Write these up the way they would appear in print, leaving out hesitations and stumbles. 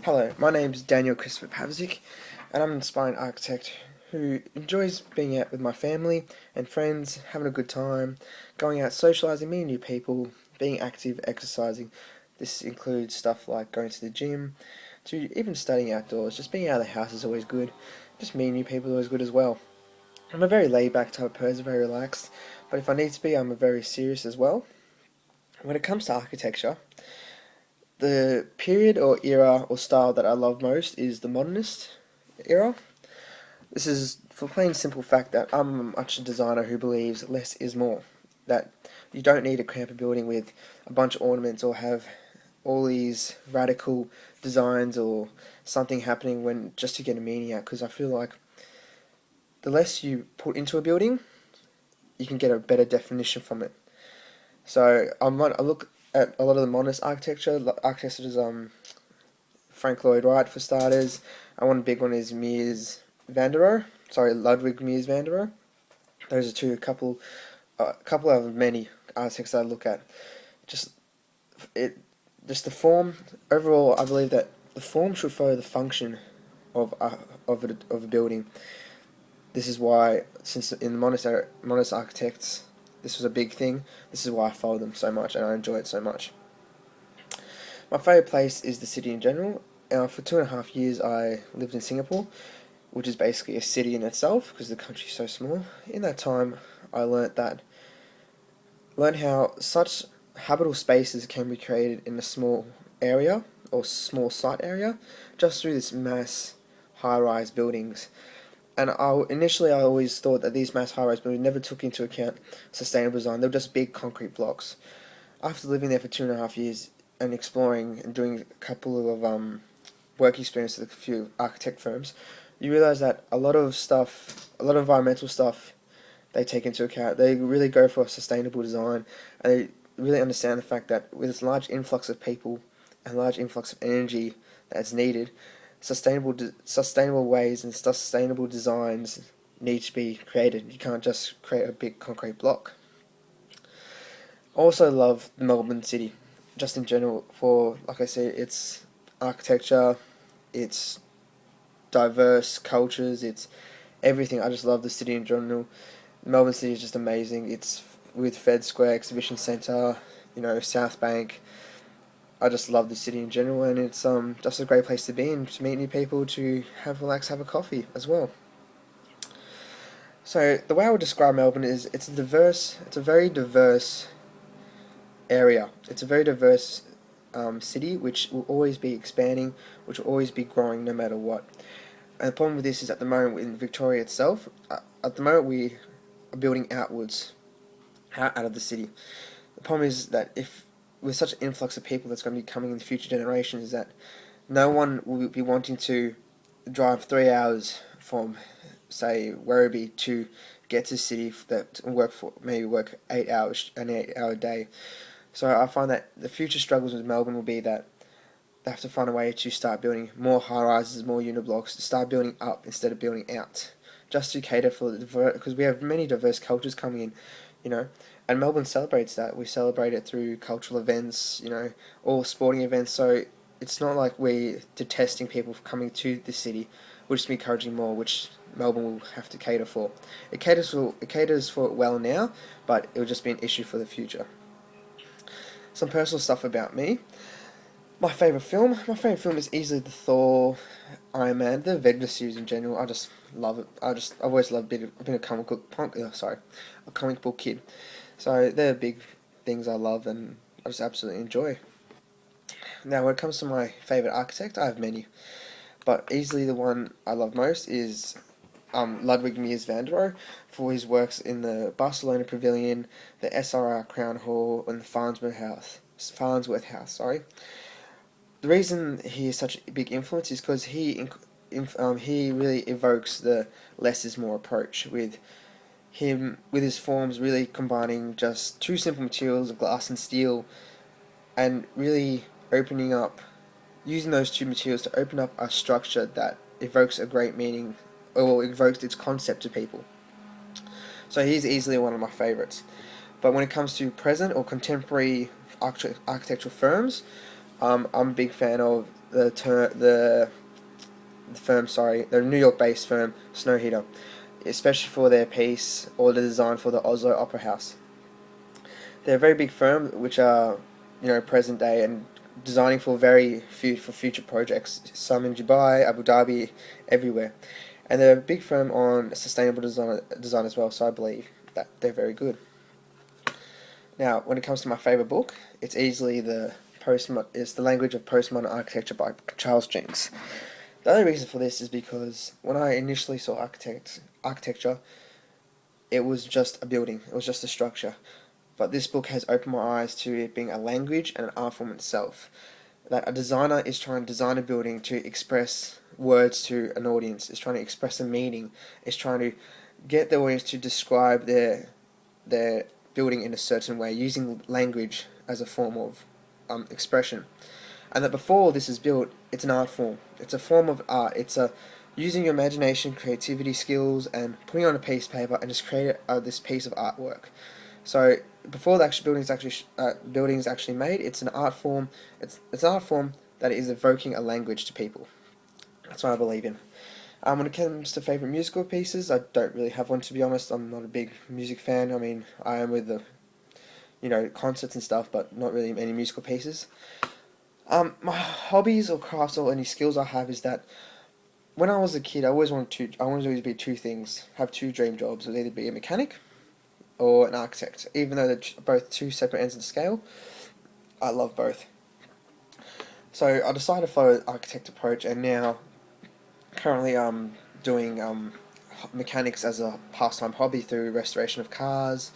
Hello, my name's Daniel Christopher Pavsic, and I'm an aspiring architect who enjoys being out with my family and friends, having a good time, going out socialising, meeting new people, being active, exercising. This includes stuff like going to the gym, to even studying outdoors. Just being out of the house is always good. Just meeting new people is always good as well. I'm a very laid-back type of person, very relaxed, but if I need to be, I'm very serious as well. When it comes to architecture, the period or era or style that I love most is the modernist era. This is for plain simple fact that I'm much a designer who believes less is more. That you don't need to cramp a building with a bunch of ornaments or have all these radical designs or something happening when just to get a meaning out. Because I feel like the less you put into a building, you can get a better definition from it. So I look at a lot of the modernist architecture, architects such as Frank Lloyd Wright for starters. And one big one is Mies van der Rohe. Sorry, Ludwig Mies van der Rohe. Those are a couple of many architects that I look at. Just it, just the form. Overall, I believe that the form should follow the function of a building. This is why, since in the modernist architects, this was a big thing. This is why I follow them so much and I enjoy it so much. My favourite place is the city in general. For 2.5 years, I lived in Singapore, which is basically a city in itself because the country's so small. In that time, I learned how such habitable spaces can be created in a small area or small site area just through this mass high-rise buildings. And initially I always thought that these mass high-rise buildings never took into account sustainable design. They were just big concrete blocks. After living there for 2.5 years and exploring and doing a couple of work experience with a few architect firms, you realize that a lot of environmental stuff, they take into account. They really go for a sustainable design, and they really understand the fact that with this large influx of people and large influx of energy that's needed, sustainable ways and sustainable designs need to be created. You can't just create a big concrete block. I also love Melbourne City, just in general, for, like I said, its architecture, its diverse cultures, its everything. I just love the city in general. Melbourne City is just amazing. It's with Fed Square Exhibition Centre, South Bank. I just love the city in general, and it's just a great place to be and to meet new people, to have a coffee as well. So the way I would describe Melbourne is it's a very diverse area. It's a very diverse city which will always be expanding, which will always be growing no matter what. And the problem with this is at the moment in Victoria itself, at the moment we are building outwards, out of the city. The problem is that if with such an influx of people that's going to be coming in the future generations, is that no one will be wanting to drive 3 hours from, say, Werribee to get to the city that work 8 hours, an 8 hour day. So I find that the future struggles with Melbourne will be that they have to find a way to start building more high rises, more unit blocks, to start building up instead of building out, just to cater for because we have many diverse cultures coming in, and Melbourne celebrates that. We celebrate it through cultural events, all sporting events. So it's not like we're detesting people coming to the city. We're just encouraging more, which Melbourne will have to cater for. It caters for it well now, but it will just be an issue for the future. Some personal stuff about me. My favourite film is easily the Thor, Iron Man, the Avengers series in general. I just love it. I've always loved being a comic book kid. So they're big things I love and I just absolutely enjoy. Now, when it comes to my favourite architect, I have many, but easily the one I love most is Ludwig Mies van der Rohe for his works in the Barcelona Pavilion, the SRR Crown Hall, and the Farnsworth House. Sorry. The reason he is such a big influence is because he really evokes the less is more approach with his forms really combining just two simple materials of glass and steel, and really opening up, using those two materials to open up a structure that evokes a great meaning or evokes its concept to people. So he's easily one of my favourites. But when it comes to present or contemporary architectural firms, I'm a big fan of the firm, sorry, the New York-based firm Snow Heater, especially for their piece or the design for the Oslo Opera House. They're a very big firm which are, present day and designing for for future projects. Some in Dubai, Abu Dhabi, everywhere, and they're a big firm on sustainable design as well. So I believe that they're very good. Now, when it comes to my favorite book, it's easily it's The Language of Postmodern Architecture by Charles Jenks. The only reason for this is because when I initially saw architecture, it was just a building. It was just a structure. But this book has opened my eyes to it being a language and an art form itself. That a designer is trying to design a building to express words to an audience, is trying to express a meaning, is trying to get the audience to describe their building in a certain way, using language as a form of expression. And that before this is built, it's an art form. It's a form of art. It's using your imagination, creativity skills, and putting it on a piece of paper and just create this piece of artwork. So before the actual building is actually made, it's an art form. It's an art form that is evoking a language to people. That's what I believe in. When it comes to favorite musical pieces, I don't really have one, to be honest. I'm not a big music fan. I mean, I am with the concerts and stuff, but not really any musical pieces. My hobbies or crafts or any skills I have is that when I was a kid, I always wanted to be two things, have two dream jobs. It would either be a mechanic or an architect. Even though they're both two separate ends of the scale, I love both. So I decided to follow the architect approach, and now currently I'm doing mechanics as a pastime hobby through restoration of cars.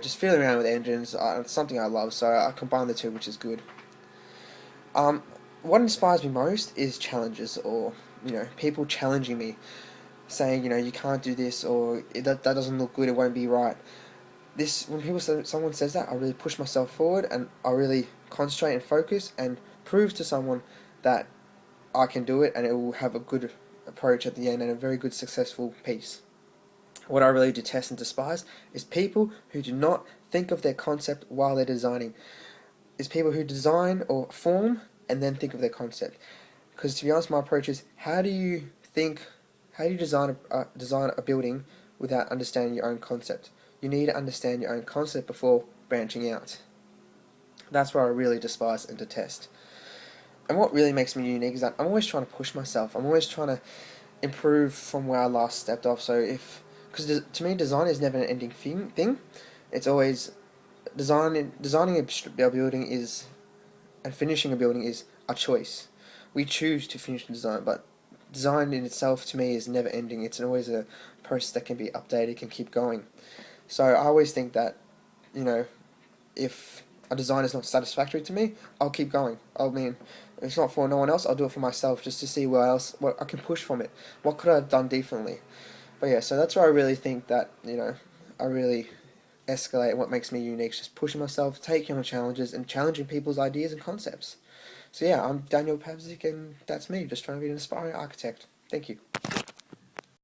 Just feeling around with engines. It's something I love, so I combine the two, which is good. What inspires me most is challenges, or people challenging me, saying you can't do this, or that doesn't look good, it won't be right. When someone says that, I really push myself forward, and I really concentrate and focus and prove to someone that I can do it, and it will have a good approach at the end and a very good successful piece. What I really detest and despise is people who do not think of their concept while they're designing. Is people who design or form and then think of their concept. Because to be honest, my approach is how do you design a building without understanding your own concept? You need to understand your own concept before branching out. That's what I really despise and detest. And what really makes me unique is that I'm always trying to push myself. I'm always trying to improve from where I last stepped off. Because to me, design is never an ending thing. It's always designing a building and finishing a building is a choice. We choose to finish the design, but design in itself to me is never ending. It's always a process that can be updated, can keep going. So I always think that, if a design is not satisfactory to me, I'll keep going. I mean, if it's not for no one else, I'll do it for myself just to see what I can push from it. What could I have done differently? But yeah, so that's where I really think that, I really escalate. What makes me unique is just pushing myself, taking on challenges, and challenging people's ideas and concepts. So yeah, I'm Daniel Pavsic, and that's me, just trying to be an aspiring architect. Thank you.